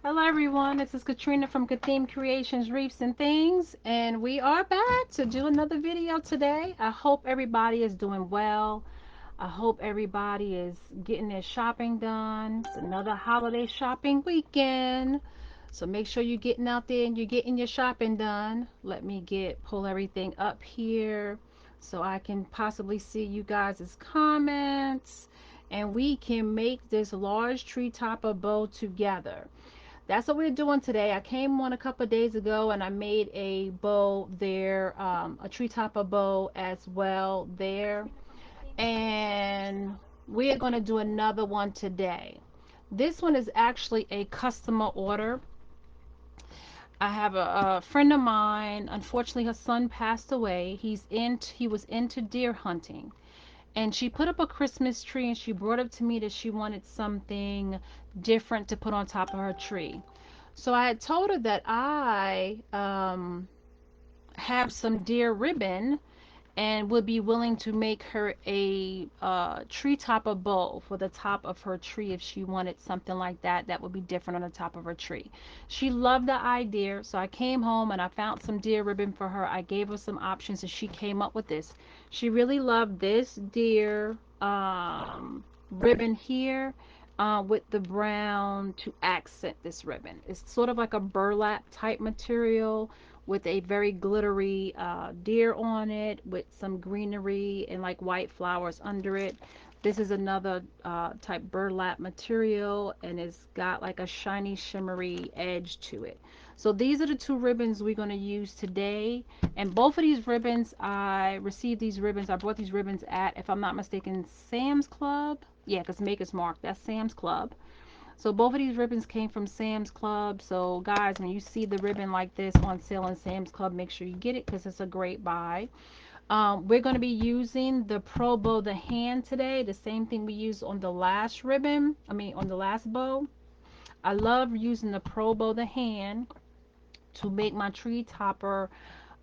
Hello everyone, this is Katrina from Kathiem Creations, Reefs and Things, and we are back to do another video today. I hope everybody is doing well. I hope everybody is getting their shopping done. It's another holiday shopping weekend. So make sure you're getting out there and you're getting your shopping done. Let me pull everything up here so I can possibly see you guys' comments and we can make this large tree topper bow together. That's what we're doing today. I came on a couple of days ago and I made a bow there, a tree topper bow as well there. And we are going to do another one today. This one is actually a customer order. I have a friend of mine. Unfortunately, her son passed away. He was into deer hunting, and she put up a Christmas tree and she brought up to me that she wanted something different to put on top of her tree. So I had told her that I have some deer ribbon and would be willing to make her a tree topper bow for the top of her tree if she wanted something like that that would be different on the top of her tree. She loved the idea, so I came home and I found some deer ribbon for her. I gave her some options and she came up with this. She really loved this deer ribbon here. With the brown to accent this ribbon. It's sort of like a burlap type material with a very glittery deer on it with some greenery and like white flowers under it. This is another type burlap material and it's got like a shiny shimmery edge to it. So these are the two ribbons we're going to use today, and both of these ribbons I bought these ribbons at, if I'm not mistaken, Sam's Club. Yeah, because Maker's Mark, that's Sam's Club. So both of these ribbons came from Sam's Club. So guys, when you see the ribbon like this on sale in Sam's Club, make sure you get it because it's a great buy. We're going to be using the Pro Bow the hand today, the same thing we used on the last ribbon. On the last bow. I love using the Pro Bow the hand to make my tree topper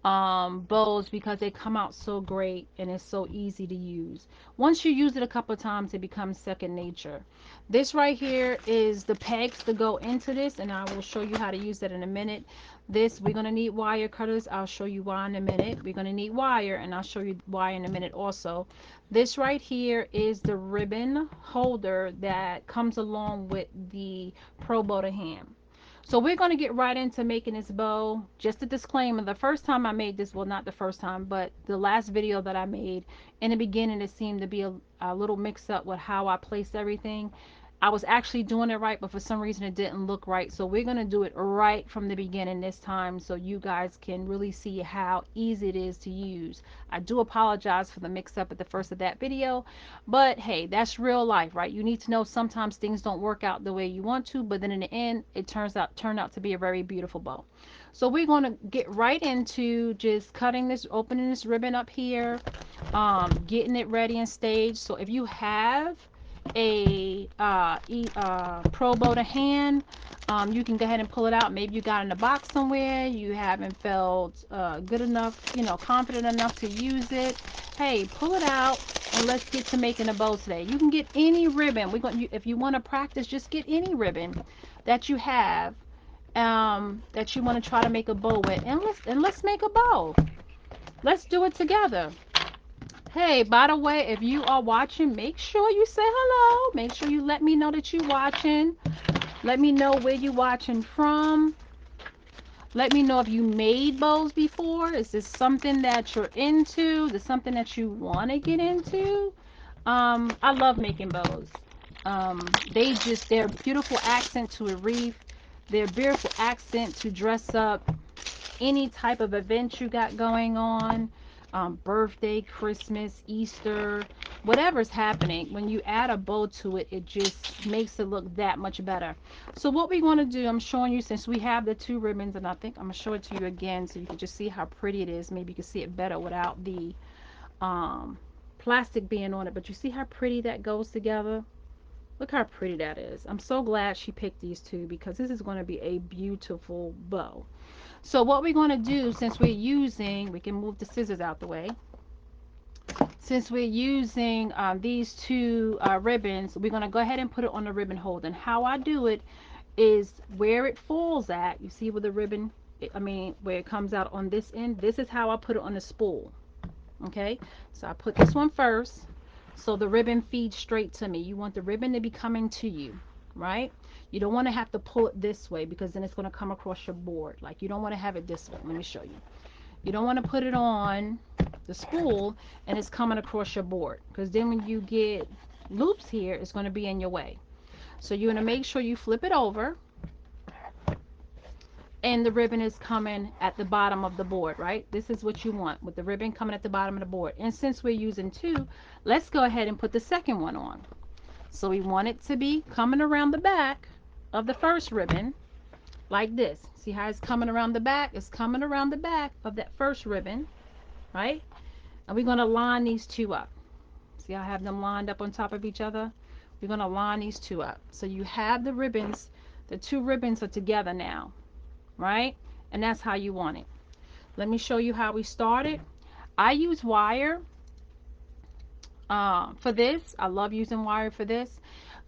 bows because they come out so great and it's so easy to use. Once you use it a couple of times, it becomes second nature. This right here is the pegs to go into this, and I will show you how to use that in a minute. This, we're going to need wire cutters. I'll show you why in a minute. We're going to need wire, and I'll show you why in a minute also. This right here is the ribbon holder that comes along with the Pro Bow to hand. So we're going to get right into making this bow. Just a disclaimer, the first time I made this, well, not the first time, but the last video that I made, in the beginning it seemed to be a little mix up with how I placed everything. I was actually doing it right, but for some reason it didn't look right. So we're going to do it right from the beginning this time so you guys can really see how easy it is to use. I do apologize for the mix up at the first of that video, but hey, that's real life, right? You need to know sometimes things don't work out the way you want to, but then in the end it turned out to be a very beautiful bow. So we're going to get right into just opening this ribbon up here, getting it ready and staged. So if you have a Pro Bow to hand, you can go ahead and pull it out. Maybe you got it in a box somewhere, you haven't felt good enough, confident enough to use it. Hey, pull it out and let's get to making a bow today. You can get any ribbon. If you want to practice, just get any ribbon that you have, that you want to try to make a bow with, and let's make a bow. Let's do it together. Hey, by the way, if you are watching, make sure you say hello. Make sure you let me know that you're watching. Let me know where you're watching from. Let me know if you made bows before. Is this something that you're into? Is this something that you want to get into? I love making bows. They're a beautiful accent to a wreath. They're a beautiful accent to dress up any type of event you got going on, birthday, Christmas, Easter, whatever's happening. When you add a bow to it, it just makes it look that much better. So what we want to do, I'm showing you, since we have the two ribbons, and I think I'm going to show it to you again so you can just see how pretty it is. Maybe you can see it better without the um, plastic being on it, but you see how pretty that goes together. Look how pretty that is. I'm so glad she picked these two because this is going to be a beautiful bow. So what we're going to do, since we can move the scissors out the way. Since we're using these two ribbons, we're going to go ahead and put it on the ribbon holder. And how I do it is where it falls at. You see where the ribbon, I mean, where it comes out on this end. This is how I put it on the spool. Okay, so I put this one first, so the ribbon feeds straight to me. You want the ribbon to be coming to you, right? You don't want to have to pull it this way because then it's going to come across your board. Like, you don't want to have it this way. Let me show you. You don't want to put it on the spool and it's coming across your board, because then when you get loops here, it's going to be in your way. So you're going to make sure you flip it over and the ribbon is coming at the bottom of the board, right? This is what you want, with the ribbon coming at the bottom of the board. And since we're using two, let's go ahead and put the second one on. So we want it to be coming around the back of the first ribbon like this. See how it's coming around the back? It's coming around the back of that first ribbon, right? And we're going to line these two up. See how I have them lined up on top of each other? We're going to line these two up. So you have the ribbons, the two ribbons are together now, right? And that's how you want it. Let me show you how we started. I use wire for this. I love using wire for this.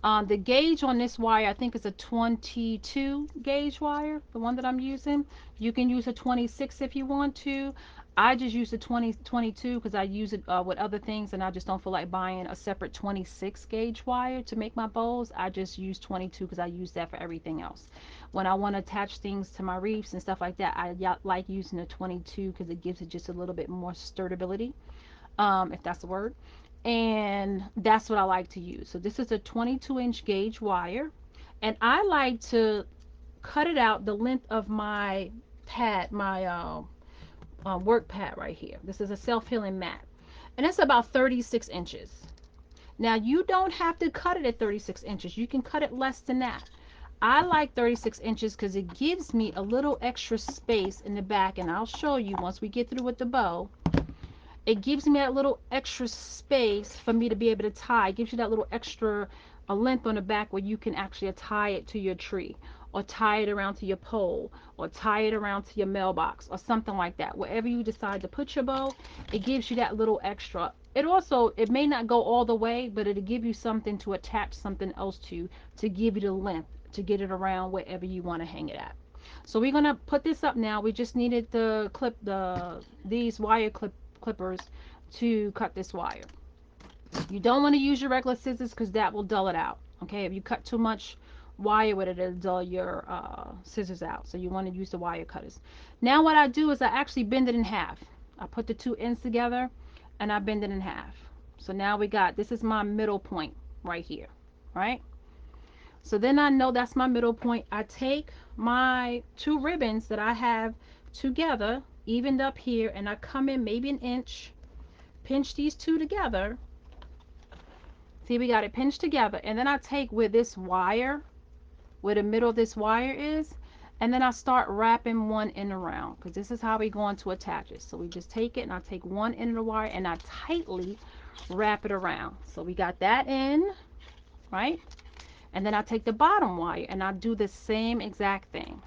The gauge on this wire, I think is a 22 gauge wire, the one that I'm using. You can use a 26 if you want to. I just use the 22 because I use it with other things, and I just don't feel like buying a separate 26 gauge wire to make my bows. I just use 22 because I use that for everything else. When I want to attach things to my reefs and stuff like that, I like using the 22 because it gives it just a little bit more sturdybility, if that's the word. And that's what I like to use. So this is a 22-inch gauge wire, and I like to cut it out the length of my pad, my work pad right here. This is a self-healing mat, and it's about 36 inches. Now you don't have to cut it at 36 inches. You can cut it less than that. I like 36 inches because it gives me a little extra space in the back, and I'll show you once we get through with the bow. It gives me that little extra space for me to be able to tie. It gives you that little extra a length on the back where you can actually tie it to your tree, or tie it around to your pole, or tie it around to your mailbox, or something like that. Wherever you decide to put your bow, it gives you that little extra. It also, it may not go all the way, but it'll give you something to attach something else to give you the length to get it around wherever you want to hang it at. So we're gonna put this up now. We just needed the these wire clippers to cut this wire. You don't want to use your regular scissors because that will dull it out. Okay, if you cut too much wire with it, it'll dull your scissors out. So you want to use the wire cutters. Now what I do is I actually bend it in half. I put the two ends together and I bend it in half. So now we got, this is my middle point right here, right? So then I know that's my middle point. I take my two ribbons that I have together, evened up here, and I come in maybe an inch, pinch these two together. See, we got it pinched together. And then I take where this wire, where the middle of this wire is, and then I start wrapping one end around, because this is how we're going to attach it. So we just take it and I take one end of the wire and I tightly wrap it around. So we got that end, right? And then I take the bottom wire and I do the same exact thing.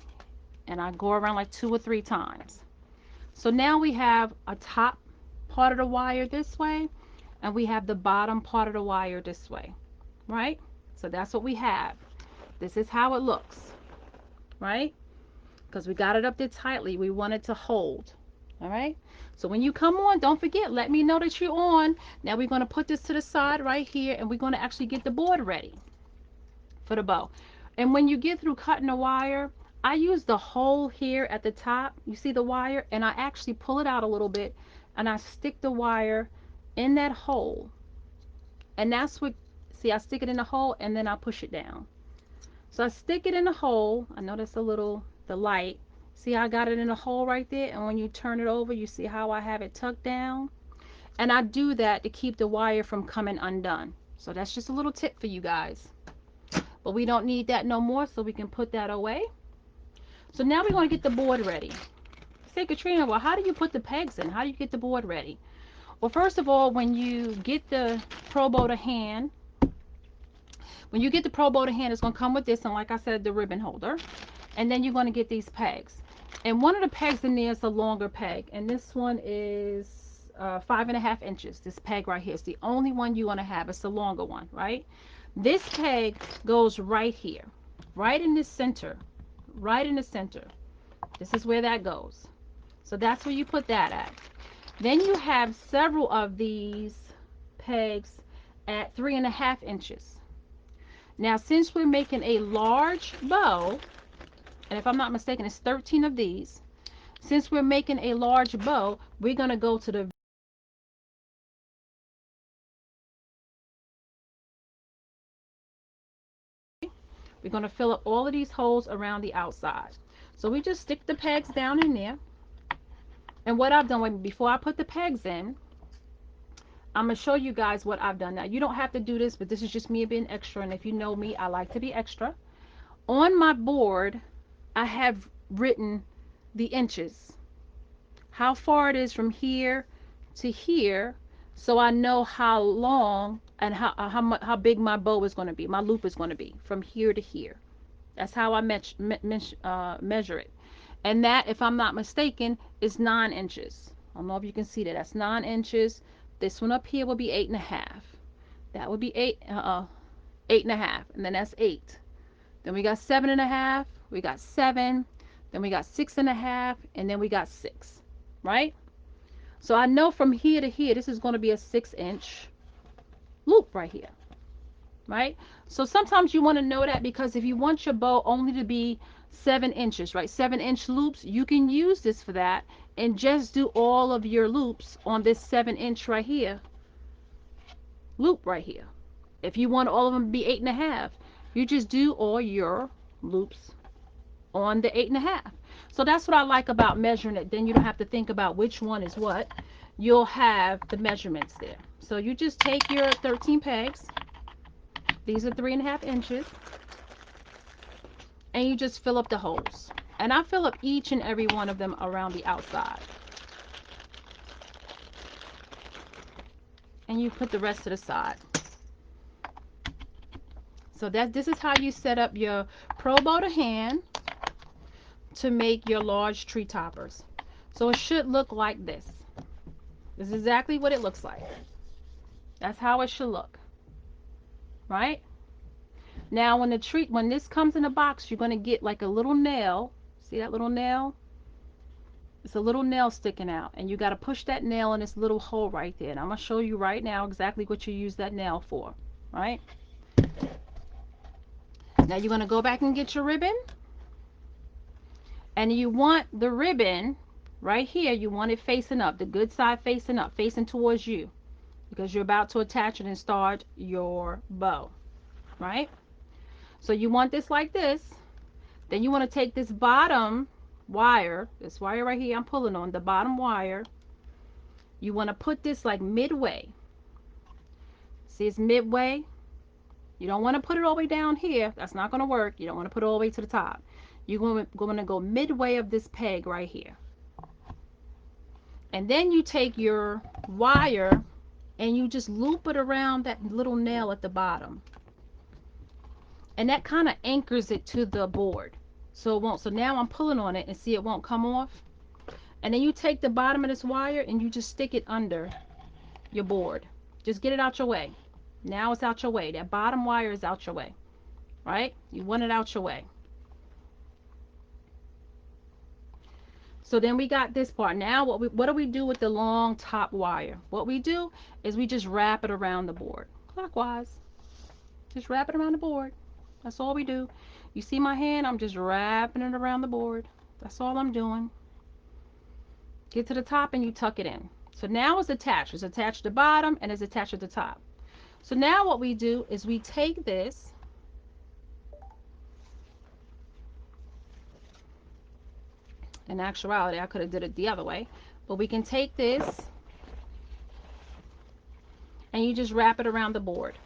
And I go around like 2 or 3 times. So now we have a top part of the wire this way, and we have the bottom part of the wire this way, right? So that's what we have. This is how it looks, right? Because we got it up there tightly. We want it to hold, all right? So when you come on, don't forget, let me know that you're on. Now we're going to put this to the side right here, and we're going to actually get the board ready for the bow. And when you get through cutting the wire, I use the hole here at the top. You see the wire? And I actually pull it out a little bit and I stick the wire in that hole. And that's what, see, I stick it in the hole and then I push it down. So I stick it in the hole. I know that's a little, the light. See, I got it in the hole right there. And when you turn it over, you see how I have it tucked down. And I do that to keep the wire from coming undone. So that's just a little tip for you guys. But we don't need that no more, so we can put that away. So now we're going to get the board ready. Say, Katrina, well, how do you put the pegs in? How do you get the board ready? Well, first of all, when you get the Pro Bow to hand, it's going to come with this, and like I said, the ribbon holder. And then you're going to get these pegs. And one of the pegs in there is a longer peg, and this one is 5.5 inches. This peg right here is the only one you want to have. It's the longer one, right? This peg goes right here. right in the center, right in the center. This is where that goes. So that's where you put that at. Then you have several of these pegs at 3.5 inches. Now, since we're making a large bow, and if I'm not mistaken, it's 13 of these. Since we're making a large bow, we're going to go to the we're going to fill up all of these holes around the outside. So we just stick the pegs down in there. And what I've done, before I put the pegs in, I'm going to show you guys what I've done. Now, you don't have to do this, but this is just me being extra. And if you know me, I like to be extra. On my board, I have written the inches, how far it is from here to here, so I know how long and how big my bow is going to be, my loop is going to be from here to here. That's how I measure it. And that, if I'm not mistaken, is 9 inches. I don't know if you can see that. That's 9 inches. This one up here will be 8.5. That would be 8.5, and then that's 8. Then we got 7.5. We got 7. Then we got 6.5, and then we got 6. Right? So I know from here to here, this is going to be a 6-inch loop right here. Right? So sometimes you want to know that, because if you want your bow only to be 7 inches, right? 7-inch loops, you can use this for that and just do all of your loops on this 7-inch right here, loop right here. If you want all of them to be 8.5, you just do all your loops on the 8.5. So that's what I like about measuring it. Then you don't have to think about which one is what. You'll have the measurements there. So you just take your 13 pegs. These are 3.5 inches. And you just fill up the holes. And I fill up each and every one of them around the outside. And you put the rest to the side. So this is how you set up your pro bow to hand to make your large tree toppers. So it should look like this. This is exactly what it looks like. That's how it should look. Right? Now when this comes in a box, you're going to get like a little nail. See that little nail? It's a little nail sticking out, and you got to push that nail in this little hole right there. And I'm going to show you right now exactly what you use that nail for. Right? Now you're going to go back and get your ribbon, and you want the ribbon right here, you want it facing up, the good side facing up, facing towards you, because you're about to attach it and start your bow. Right? So you want this like this. Then you want to take this bottom wire, this wire right here I'm pulling on, the bottom wire. You want to put this like midway. See, it's midway. You don't want to put it all the way down here. That's not going to work. You don't want to put it all the way to the top. You're going to go midway of this peg right here. And then you take your wire and you just loop it around that little nail at the bottom. And that kind of anchors it to the board. So it won't. So now I'm pulling on it and see it won't come off. And then you take the bottom of this wire and you just stick it under your board. Just get it out your way. Now it's out your way. That bottom wire is out your way. Right? You want it out your way. So then we got this part. Now what do we do with the long top wire? What we do is we just wrap it around the board. Clockwise. Just wrap it around the board. That's all we do. You see my hand? I'm just wrapping it around the board. That's all I'm doing. Get to the top and you tuck it in. So now it's attached. It's attached to the bottom and it's attached at the top. So now what we do is we take this, in actuality I could have did it the other way, but we can take this and you just wrap it around the board.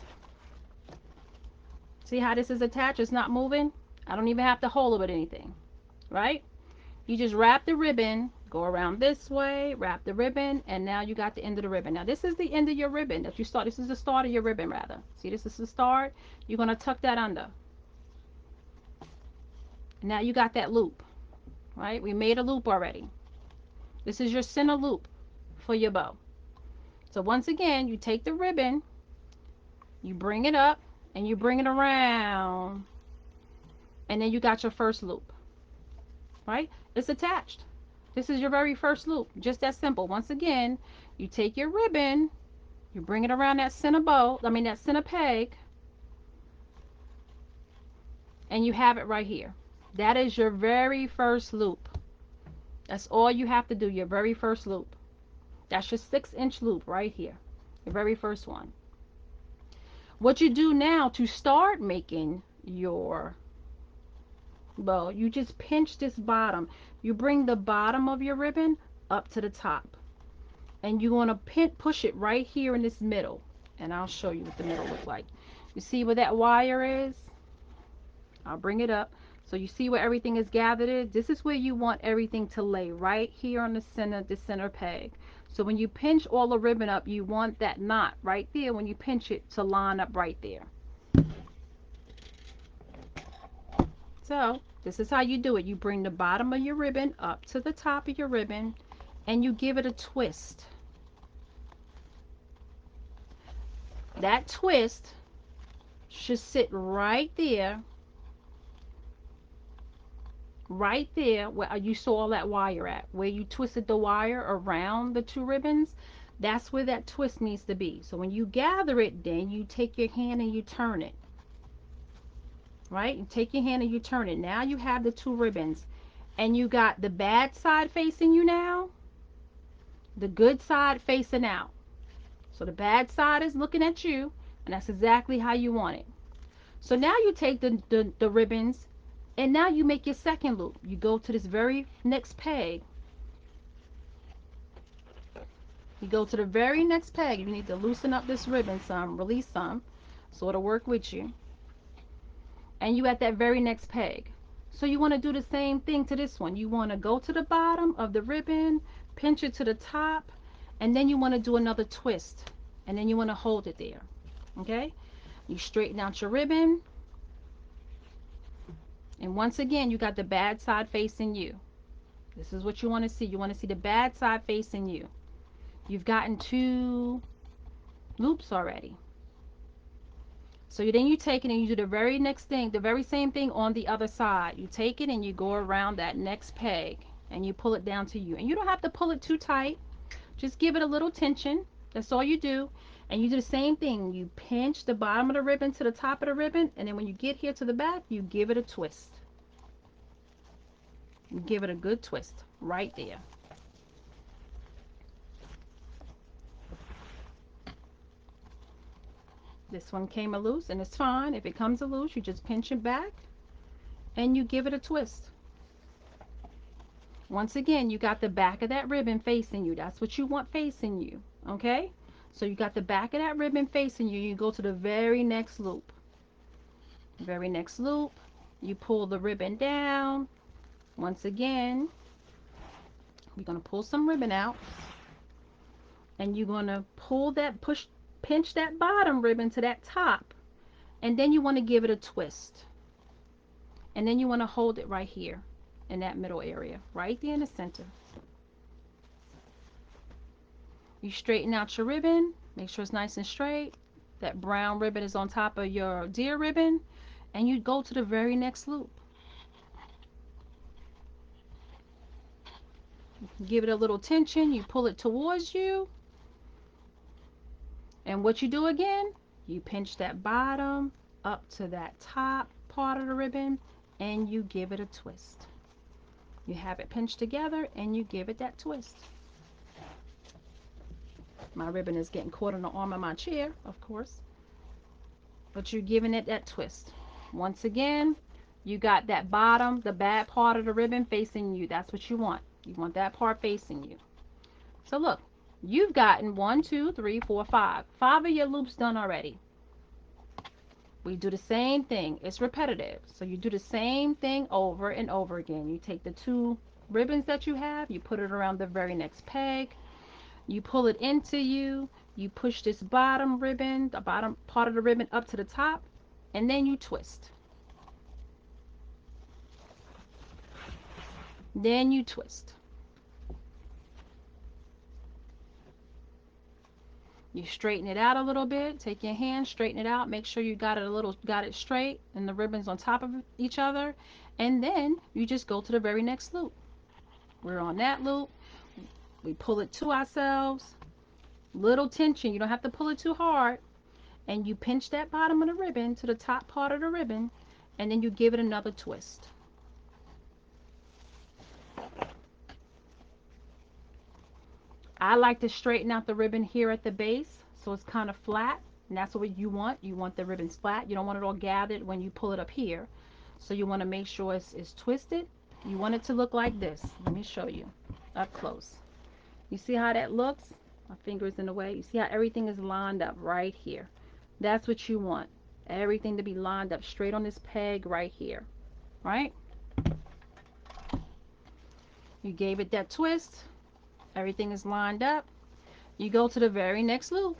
See how this is attached? It's not moving. I don't even have to hold it with anything. Right? You just wrap the ribbon, go around this way, wrap the ribbon, and now you got the end of the ribbon. Now this is the end of your ribbon that you start. This is the start of your ribbon rather. See, this is the start. You're going to tuck that under. Now you got that loop. Right? We made a loop already. This is your center loop for your bow. So once again, you take the ribbon, you bring it up, and you bring it around And then you got your first loop, right? It's attached. This is your very first loop. Just that simple. Once again, you take your ribbon, you bring it around that center bow, that center peg, and you have it right here. That is your very first loop. That's all you have to do, your very first loop. That's your 6-inch loop right here, your very first one. What you do now to start making your bow, you just pinch this bottom. You bring the bottom of your ribbon up to the top, and you want to push it right here in this middle. And I'll show you what the middle look like. You see where that wire is? I'll bring it up. So you see where everything is gathered in? This is where you want everything to lay, right here on the center peg. So when you pinch all the ribbon up, you want that knot right there when you pinch it to line up right there. So this is how you do it. You bring the bottom of your ribbon up to the top of your ribbon and you give it a twist. That twist should sit right there where you saw that wire at, where you twisted the wire around the two ribbons. That's where that twist needs to be. So when you gather it, then you take your hand and you turn it, right? You take your hand and you turn it. Now you have the two ribbons and you got the bad side facing you now, the good side facing out. So the bad side is looking at you, and that's exactly how you want it. So now you take the ribbons and now you make your second loop. You go to this very next peg. You go to the very next peg. You need to loosen up this ribbon some, release some, so it'll work with you. And you at that very next peg. So you want to do the same thing to this one. You want to go to the bottom of the ribbon, pinch it to the top, and then you want to do another twist. And then you want to hold it there. Okay? You straighten out your ribbon. And once again, you got the bad side facing you. This is what you want to see. You want to see the bad side facing you. You've gotten 2 loops already. So then you take it and you do the very next thing, the very same thing on the other side. You take it and you go around that next peg and you pull it down to you. And you don't have to pull it too tight. Just give it a little tension. That's all you do. And you do the same thing. You pinch the bottom of the ribbon to the top of the ribbon. And then when you get here to the back, you give it a twist. You give it a good twist right there. This one came a loose and it's fine. If it comes a loose, you just pinch it back and you give it a twist. Once again, you got the back of that ribbon facing you. That's what you want facing you. Okay? So you got the back of that ribbon facing you. You go to the very next loop. Very next loop. You pull the ribbon down. Once again, you're going to pull some ribbon out. And you're going to pinch that bottom ribbon to that top. And then you want to give it a twist. And then you want to hold it right here in that middle area, right there in the center. You straighten out your ribbon, make sure it's nice and straight. That brown ribbon is on top of your deer ribbon, and you go to the very next loop. Give it a little tension, you pull it towards you, and what you do again, you pinch that bottom up to that top part of the ribbon, and you give it a twist. You have it pinched together, and you give it that twist. My ribbon is getting caught on the arm of my chair, of course. But you're giving it that twist. Once again, you got that bottom, the bad part of the ribbon facing you. That's what you want. You want that part facing you. So look, you've gotten 1, 2, 3, 4, 5. 5 of your loops done already. We do the same thing. It's repetitive. So you do the same thing over and over again. You take the 2 ribbons that you have, you put it around the very next peg. You pull it into you. You push this bottom ribbon, the bottom part of the ribbon up to the top, and then you twist. Then you twist. You straighten it out a little bit. Take your hand, straighten it out. Make sure you got it straight and the ribbons on top of each other. And then you just go to the very next loop. We're on that loop. We pull it to ourselves. Little tension. You don't have to pull it too hard. And you pinch that bottom of the ribbon to the top part of the ribbon. And then you give it another twist. I like to straighten out the ribbon here at the base so it's kind of flat. And that's what you want. You want the ribbons flat. You don't want it all gathered when you pull it up here. So you want to make sure it's twisted. You want it to look like this. Let me show you up close. You see how that looks? My finger is in the way. You see how everything is lined up right here. That's what you want. Everything to be lined up straight on this peg right here. Right? You gave it that twist. Everything is lined up. You go to the very next loop.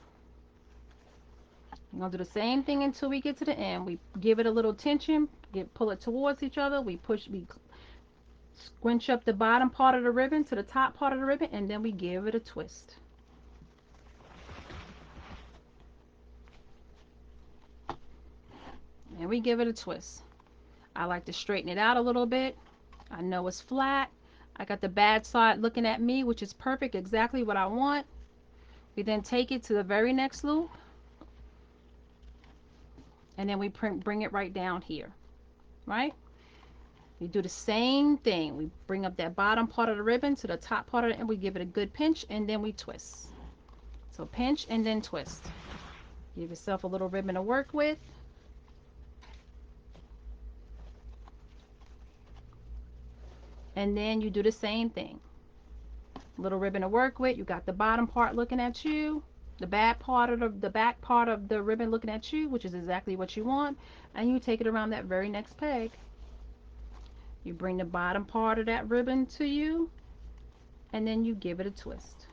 We're going to do the same thing until we get to the end. We give it a little tension, pull it towards each other. We squinch up the bottom part of the ribbon to the top part of the ribbon, and then we give it a twist. And we give it a twist. I like to straighten it out a little bit. I know it's flat. I got the bad side looking at me, which is perfect, exactly what I want. We then take it to the very next loop, and then we bring it right down here, right? We do the same thing. We bring up that bottom part of the ribbon to the top part of it, and we give it a good pinch, and then we twist. So pinch and then twist. Give yourself a little ribbon to work with. And then you do the same thing. Little ribbon to work with. You got the bottom part looking at you, the bad part of the back part of the ribbon looking at you, which is exactly what you want, and you take it around that very next peg. You bring the bottom part of that ribbon to you, and then you give it a twist.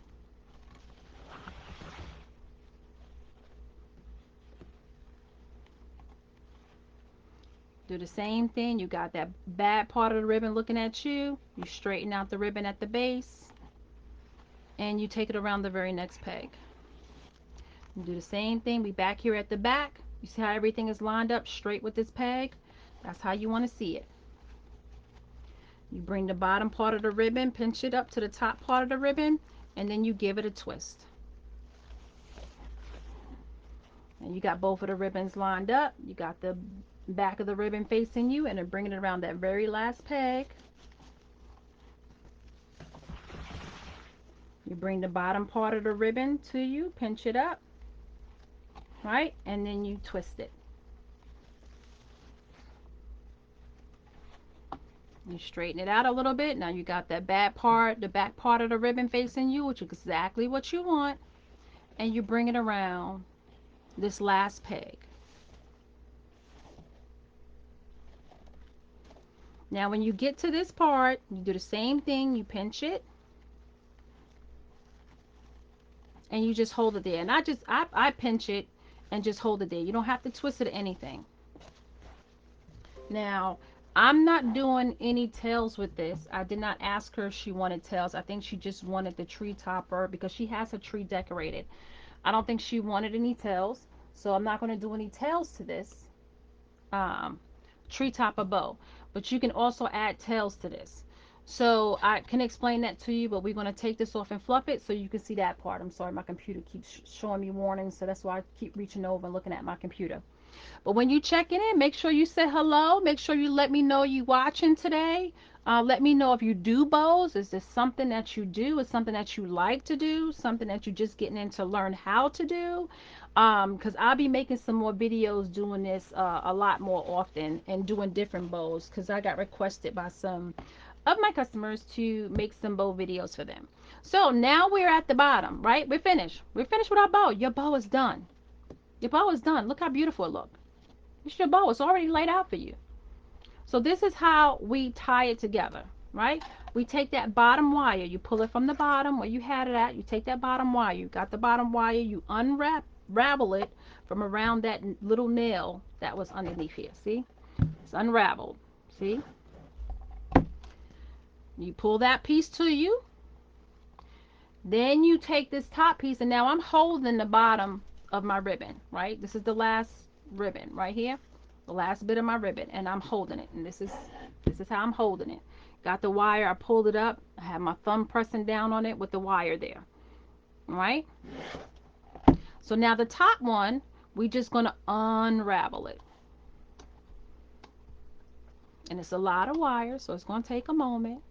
Do the same thing. You got that bad part of the ribbon looking at you. You straighten out the ribbon at the base, and you take it around the very next peg. You do the same thing. We back here at the back. You see how everything is lined up straight with this peg? That's how you want to see it. You bring the bottom part of the ribbon, pinch it up to the top part of the ribbon, and then you give it a twist. And you got both of the ribbons lined up. You got the back of the ribbon facing you, and then bringing it around that very last peg. You bring the bottom part of the ribbon to you, pinch it up, right? And then you twist it. You straighten it out a little bit. Now you got that bad part, the back part of the ribbon facing you, which is exactly what you want. And you bring it around this last peg. Now when you get to this part, you do the same thing. You pinch it and you just hold it there. And I pinch it and just hold it there. You don't have to twist it or anything. Now I'm not doing any tails with this. I did not ask her if she wanted tails. I think she just wanted the tree topper because she has her tree decorated. I don't think she wanted any tails, so I'm not going to do any tails to this um, tree topper bow. But you can also add tails to this. So I can explain that to you, but we're going to take this off and fluff it so you can see that part. I'm sorry, my computer keeps showing me warnings, so that's why I keep reaching over and looking at my computer. But when you check in, make sure you say hello. Make sure you let me know you watching today. Let me know if you do bows. Is this something that you do? Is something that you like to do? Something that you're just getting in to learn how to do? Because I'll be making some more videos doing this a lot more often and doing different bows because I got requested by some of my customers to make some bow videos for them. So now we're at the bottom, right? We're finished. We're finished with our bow. Your bow is done. Your bow is done. Look how beautiful it looks. It's your bow. It's already laid out for you. So this is how we tie it together, right? We take that bottom wire. You pull it from the bottom where you had it at. You take that bottom wire. You got the bottom wire. You unravel it from around that little nail that was underneath here. See? It's unraveled. See? You pull that piece to you. Then you take this top piece, and now I'm holding the bottom of my ribbon, right? This is the last ribbon right here, the last bit of my ribbon, and I'm holding it. And this is how I'm holding it. Got the wire, I pulled it up, I have my thumb pressing down on it with the wire there, right? So now the top one, we just gonna unravel it. And it's a lot of wire, so it's gonna take a moment.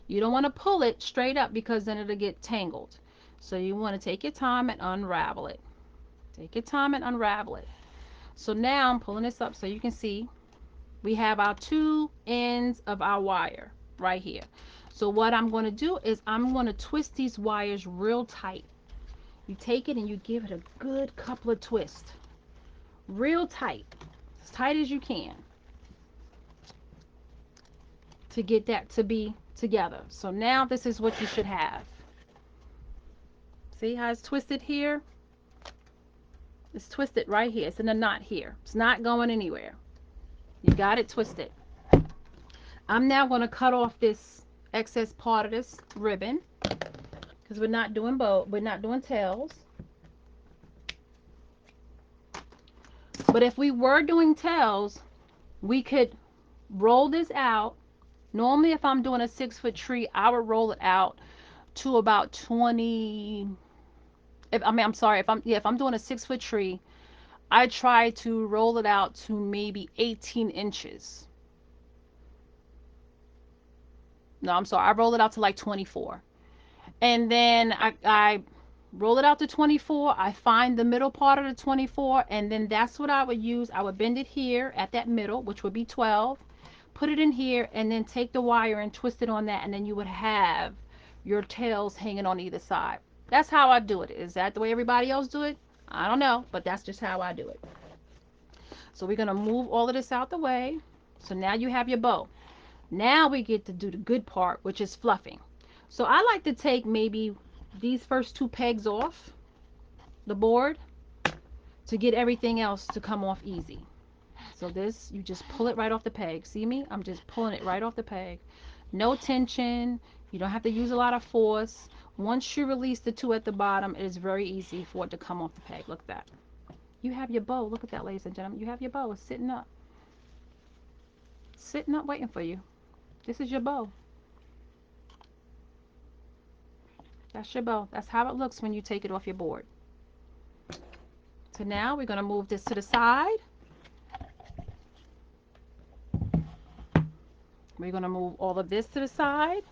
You don't want to pull it straight up because then it'll get tangled. So you want to take your time and unravel it. Take your time and unravel it. So now I'm pulling this up so you can see we have our two ends of our wire right here. So what I'm going to do is I'm going to twist these wires real tight. You take it and you give it a good couple of twists. Real tight. As tight as you can to get that to be together. So now this is what you should have. See how it's twisted here? It's twisted right here. It's in a knot here. It's not going anywhere. You got it twisted. I'm now going to cut off this excess part of this ribbon because we're not doing bow. We're not doing tails. But if we were doing tails, we could roll this out. Normally, if I'm doing a 6-foot tree, I would roll it out to about 20. I'm sorry. If I'm doing a 6-foot tree, I try to roll it out to maybe 18 inches. No, I'm sorry. I roll it out to like 24. And then I roll it out to 24. I find the middle part of the 24, and then that's what I would use. I would bend it here at that middle, which would be 12, put it in here, and then take the wire and twist it on that, and then you would have your tails hanging on either side. That's how I do it. Is that the way everybody else do it? I don't know, but that's just how I do it. So we're going to move all of this out the way. So now you have your bow. Now we get to do the good part, which is fluffing. So I like to take maybe these first two pegs off the board to get everything else to come off easy. So this, you just pull it right off the peg. See me? I'm just pulling it right off the peg. No tension. You don't have to use a lot of force. Once you release the two at the bottom, it is very easy for it to come off the peg. Look at that. You have your bow. Look at that, ladies and gentlemen. You have your bow. It's sitting up. Sitting up waiting for you. This is your bow. That's your bow. That's how it looks when you take it off your board. So now we're going to move this to the side. We're going to move all of this to the side.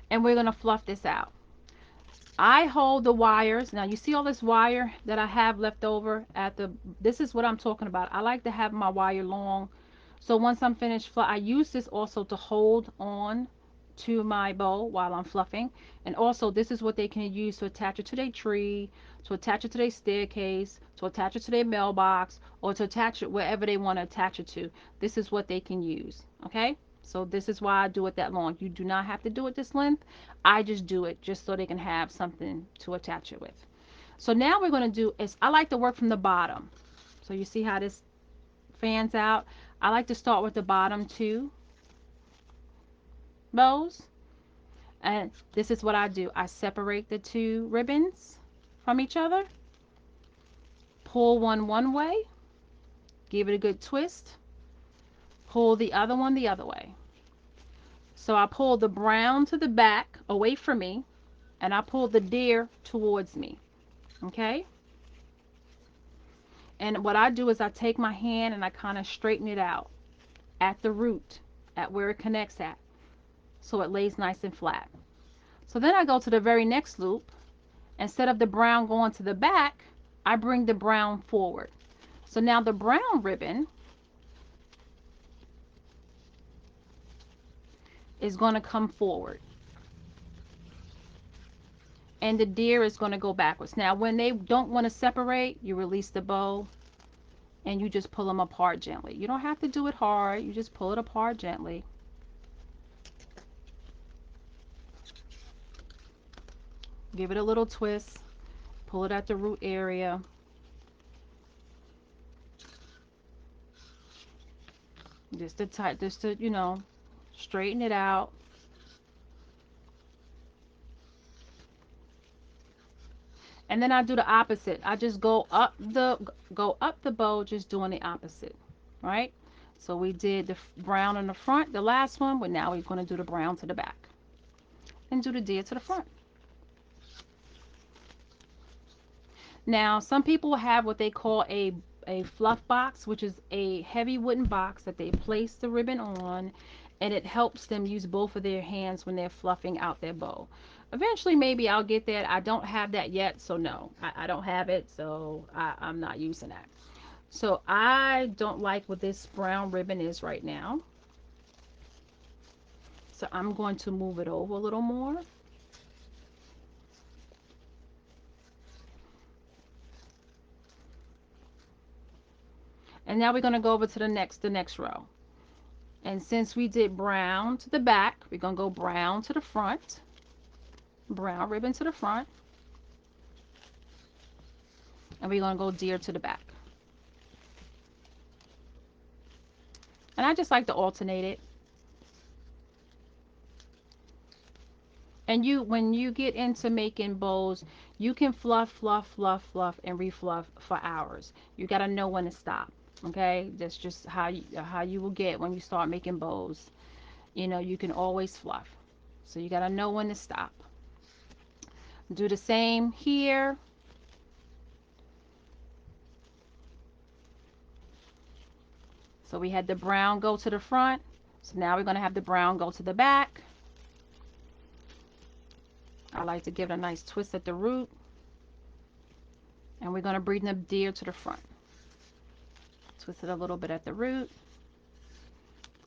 And we're going to fluff this out. I hold the wires. Now you see all this wire that I have left over at the, this is what I'm talking about. I like to have my wire long. So once I'm finished, I use this also to hold on to my bow while I'm fluffing. And also this is what they can use to attach it to their tree, to attach it to their staircase, to attach it to their mailbox, or to attach it wherever they want to attach it to. This is what they can use. Okay? So this is why I do it that long. You do not have to do it this length. I just do it just so they can have something to attach it with. So now we're going to do is I like to work from the bottom. So you see how this fans out? I like to start with the bottom two bows. And this is what I do. I separate the two ribbons from each other. Pull one way. Give it a good twist. Pull the other one the other way. So I pull the brown to the back away from me, and I pull the deer towards me. Okay? And what I do is I take my hand and I kind of straighten it out at the root, at where it connects at, so it lays nice and flat. So then I go to the very next loop. Instead of the brown going to the back, I bring the brown forward. So now the brown ribbon is going to come forward, and the deer is going to go backwards. Now when they don't want to separate, you release the bow and you just pull them apart gently. You don't have to do it hard. You just pull it apart gently. Give it a little twist. Pull it at the root area. Just to tight, just to, straighten it out. And then I do the opposite. I just go up the bow, just doing the opposite, right? So we did the brown in the front, the last one, but now we're going to do the brown to the back and do the deer to the front. Now, some people have what they call a fluff box, which is a heavy wooden box that they place the ribbon on, and it helps them use both of their hands when they're fluffing out their bow. Eventually, maybe I'll get that. I don't have that yet, so no, I don't have it, so I'm not using that. So I don't like what this brown ribbon is right now. So I'm going to move it over a little more. And now we're going to go over to the next row. And since we did brown to the back, we're going to go brown to the front, brown ribbon to the front, and we're going to go deer to the back. And I just like to alternate it. And when you get into making bows, you can fluff, fluff, fluff, fluff, and refluff for hours. You got to know when to stop. Okay, that's just how you will get when you start making bows. You can always fluff. So you got to know when to stop. Do the same here. So we had the brown go to the front. So now we're going to have the brown go to the back. I like to give it a nice twist at the root. And we're going to bring the deer to the front. Twist it a little bit at the root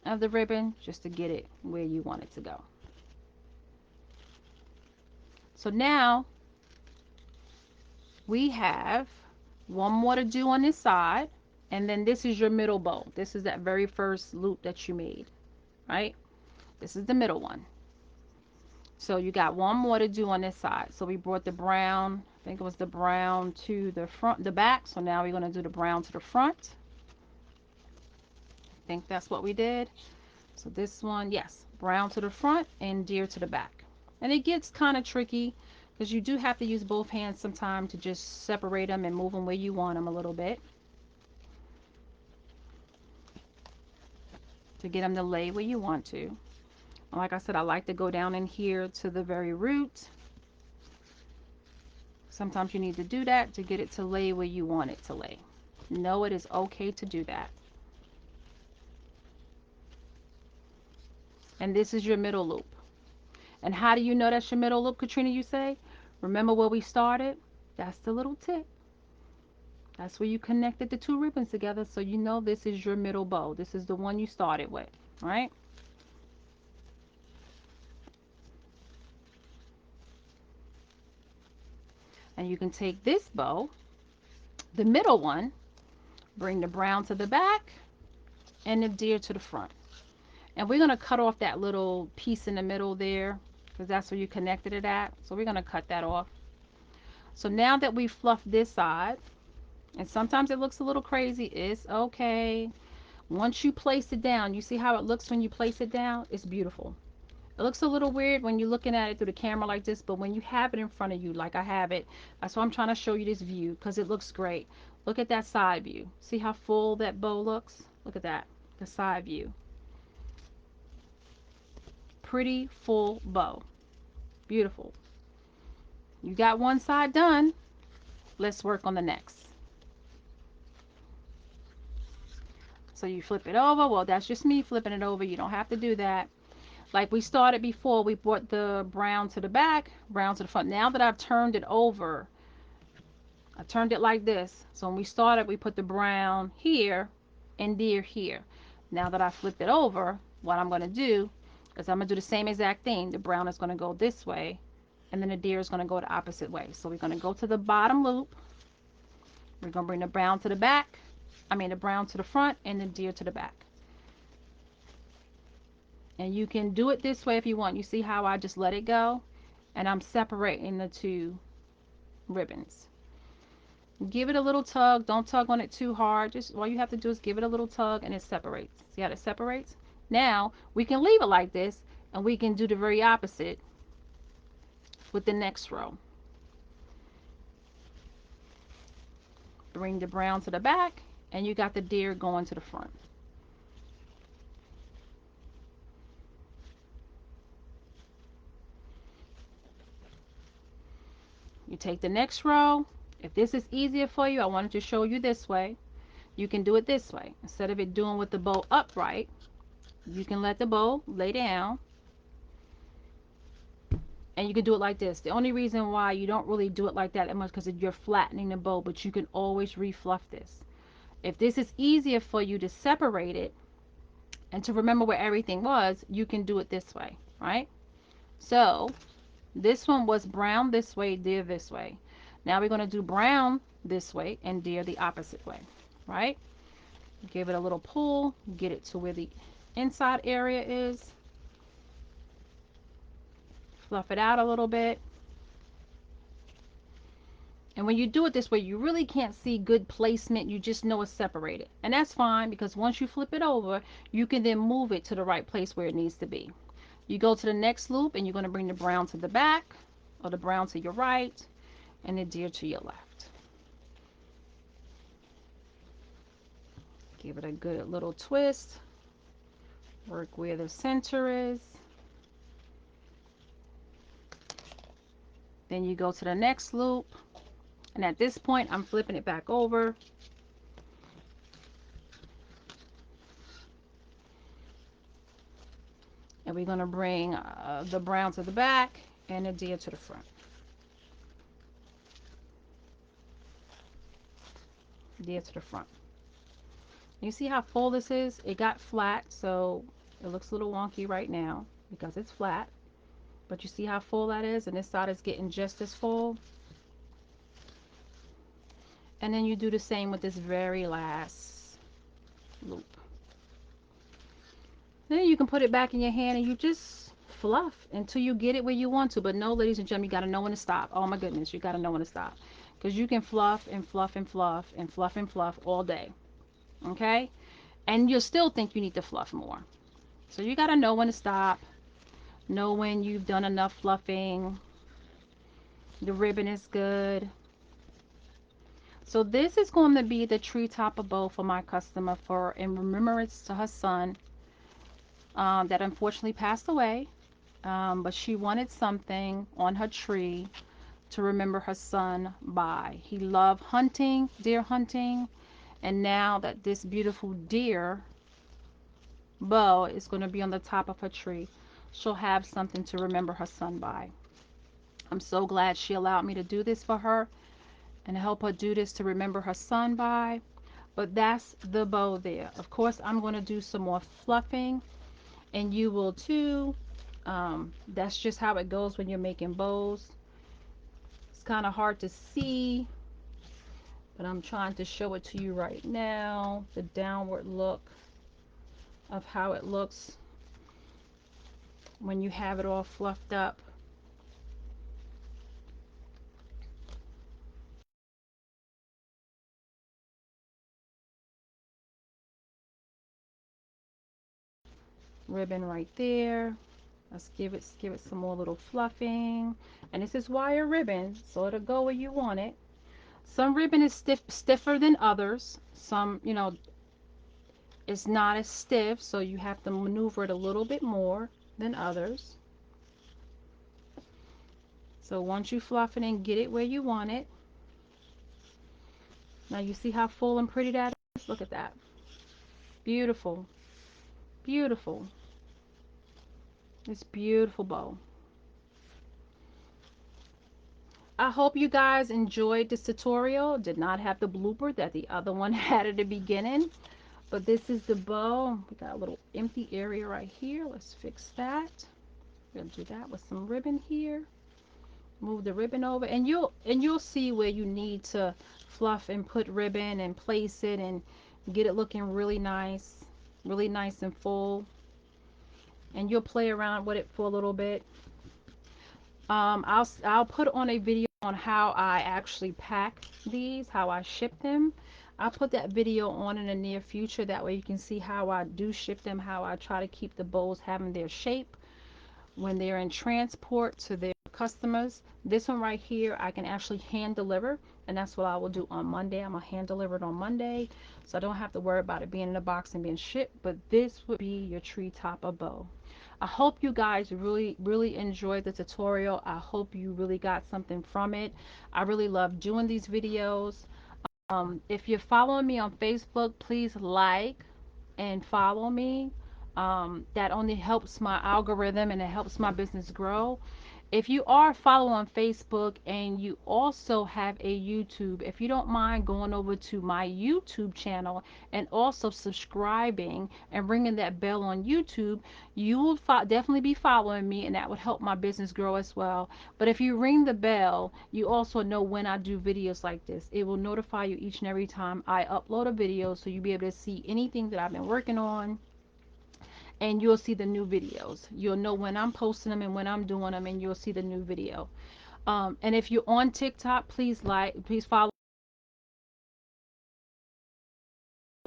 of the ribbon just to get it where you want it to go. So now we have one more to do on this side. And then this is your middle bow. This is that very first loop that you made, right? This is the middle one. So you got one more to do on this side. So we brought the brown, I think it was the brown to the front, the back. So now we're going to do the brown to the front. I think that's what we did. So this one, yes, brown to the front and deer to the back. And it gets kind of tricky because you do have to use both hands sometimes to just separate them and move them where you want them a little bit to get them to lay where you want to. Like I said, I like to go down in here to the very root. Sometimes you need to do that to get it to lay where you want it to lay. No, it is okay to do that. And this is your middle loop. And how do you know that's your middle loop, Katrina, you say? Remember where we started? That's the little tip. That's where you connected the two ribbons together, so you know this is your middle bow. This is the one you started with, right? And you can take this bow, the middle one, bring the brown to the back and the deer to the front. And we're going to cut off that little piece in the middle there because that's where you connected it at. So we're going to cut that off. So now that we fluffed this side, and sometimes it looks a little crazy, it's okay. Once you place it down, you see how it looks when you place it down? It's beautiful. It looks a little weird when you're looking at it through the camera like this, but when you have it in front of you, like I have it, that's why I'm trying to show you this view because it looks great. Look at that side view. See how full that bow looks? Look at that, the side view. Pretty full bow. Beautiful. You got one side done. Let's work on the next. So you flip it over. Well, that's just me flipping it over. You don't have to do that. Like we started before, we brought the brown to the back, brown to the front. Now that I've turned it over, I turned it like this. So when we started, we put the brown here and deer here. Now that I flipped it over, what I'm going to do is I'm going to do the same exact thing. The brown is going to go this way, and then the deer is going to go the opposite way. So we're going to go to the bottom loop. We're going to bring the brown to the back. I mean the brown to the front and the deer to the back. And you can do it this way if you want. You see how I just let it go? And I'm separating the two ribbons. Give it a little tug. Don't tug on it too hard. Just all you have to do is give it a little tug and it separates. See how it separates? Now we can leave it like this and we can do the very opposite with the next row. Bring the brown to the back and you got the deer going to the front. You take the next row. If this is easier for you, I wanted to show you this way. You can do it this way. Instead of it doing with the bow upright, you can let the bow lay down and you can do it like this. The only reason why you don't really do it like that much because you're flattening the bow, but you can always refluff this. If this is easier for you to separate it and to remember where everything was, you can do it this way, right? So this one was brown this way, deer this way. Now we're going to do brown this way and deer the opposite way, right? Give it a little pull, get it to where the inside area is, fluff it out a little bit. And when you do it this way, you really can't see good placement. You just know it's separated. And that's fine because once you flip it over, you can then move it to the right place where it needs to be. You go to the next loop and you're going to bring the brown to the back or the brown to your right and the deer to your left. Give it a good little twist. Work where the center is. Then you go to the next loop. And at this point, I'm flipping it back over. And we're going to bring the brown to the back and the deer to the front. Deer to the front. You see how full this is? It got flat, so it looks a little wonky right now because it's flat. But you see how full that is? And this side is getting just as full. And then you do the same with this very last loop. Then you can put it back in your hand and you just fluff until you get it where you want to. But no, ladies and gentlemen, you got to know when to stop. Oh my goodness, you got to know when to stop. Because you can fluff and fluff and fluff and fluff and fluff all day. Okay? And you'll still think you need to fluff more. So you got to know when to stop. Know when you've done enough fluffing. The ribbon is good. So this is going to be the tree topper bow for my customer for in remembrance to her son that unfortunately passed away. But she wanted something on her tree to remember her son by. He loved hunting, deer hunting, and now that this beautiful deer bow is going to be on the top of her tree, she'll have something to remember her son by. I'm so glad she allowed me to do this for her and help her do this to remember her son by. But that's the bow there. Of course, I'm going to do some more fluffing, and you will too. That's just how it goes when you're making bows. It's kind of hard to see, but I'm trying to show it to you right now. The downward look of how it looks when you have it all fluffed up. Ribbon right there. Let's give it some more little fluffing. And this is wire ribbon, so it'll go where you want it. Some ribbon is stiffer than others. Some, it's not as stiff, so you have to maneuver it a little bit more than others. So once you fluff it and get it where you want it, now you see how full and pretty that is? Look at that. Beautiful. Beautiful. It's beautiful bow. I hope you guys enjoyed this tutorial. Did not have the blooper that the other one had at the beginning. But this is the bow. We got a little empty area right here. Let's fix that. We're gonna do that with some ribbon here. Move the ribbon over, and you'll see where you need to fluff and put ribbon and place it and get it looking really nice and full. And you'll play around with it for a little bit. I'll put on a video on how I actually pack these, how I ship them. I'll put that video on in the near future. That way you can see how I do ship them, how I try to keep the bowls having their shape when they're in transport to their customers. This one right here, I can actually hand deliver, and that's what I will do on Monday. I'm gonna hand deliver it on Monday, so I don't have to worry about it being in a box and being shipped. But this would be your tree topper bow. I hope you guys really enjoyed the tutorial. I hope you really got something from it. I really love doing these videos. If you're following me on Facebook, please like and follow me. That only helps my algorithm and it helps my business grow. If you are following on Facebook and you also have a YouTube, if you don't mind going over to my YouTube channel and also subscribing and ringing that bell on YouTube, you will definitely be following me and that would help my business grow as well. But if you ring the bell, you also know when I do videos like this. It will notify you each and every time I upload a video, so you'll be able to see anything that I've been working on, and you'll see the new videos. You'll know when I'm posting them and when I'm doing them, and you'll see the new video. And if you're on TikTok, please follow.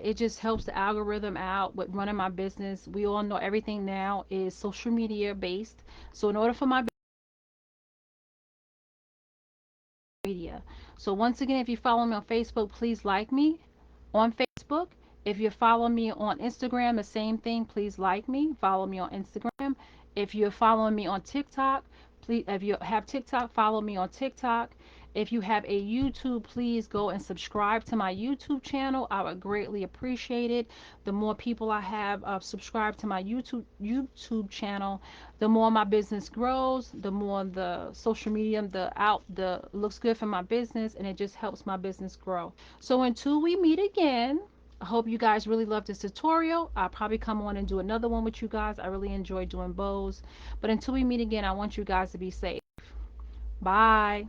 It just helps the algorithm out with running my business. We all know everything now is social media based. So in order for my media. So once again, if you follow me on Facebook, please like me on Facebook. If you follow me on Instagram, the same thing, please like me. Follow me on Instagram. If you're following me on TikTok, please, if you have TikTok, follow me on TikTok. If you have a YouTube, please go and subscribe to my YouTube channel. I would greatly appreciate it. The more people I have subscribed to my YouTube channel, the more my business grows, the more the social media, the looks good for my business, and it just helps my business grow. So until we meet again, I hope you guys really love this tutorial. I'll probably come on and do another one with you guys. I really enjoy doing bows. But until we meet again, I want you guys to be safe. Bye.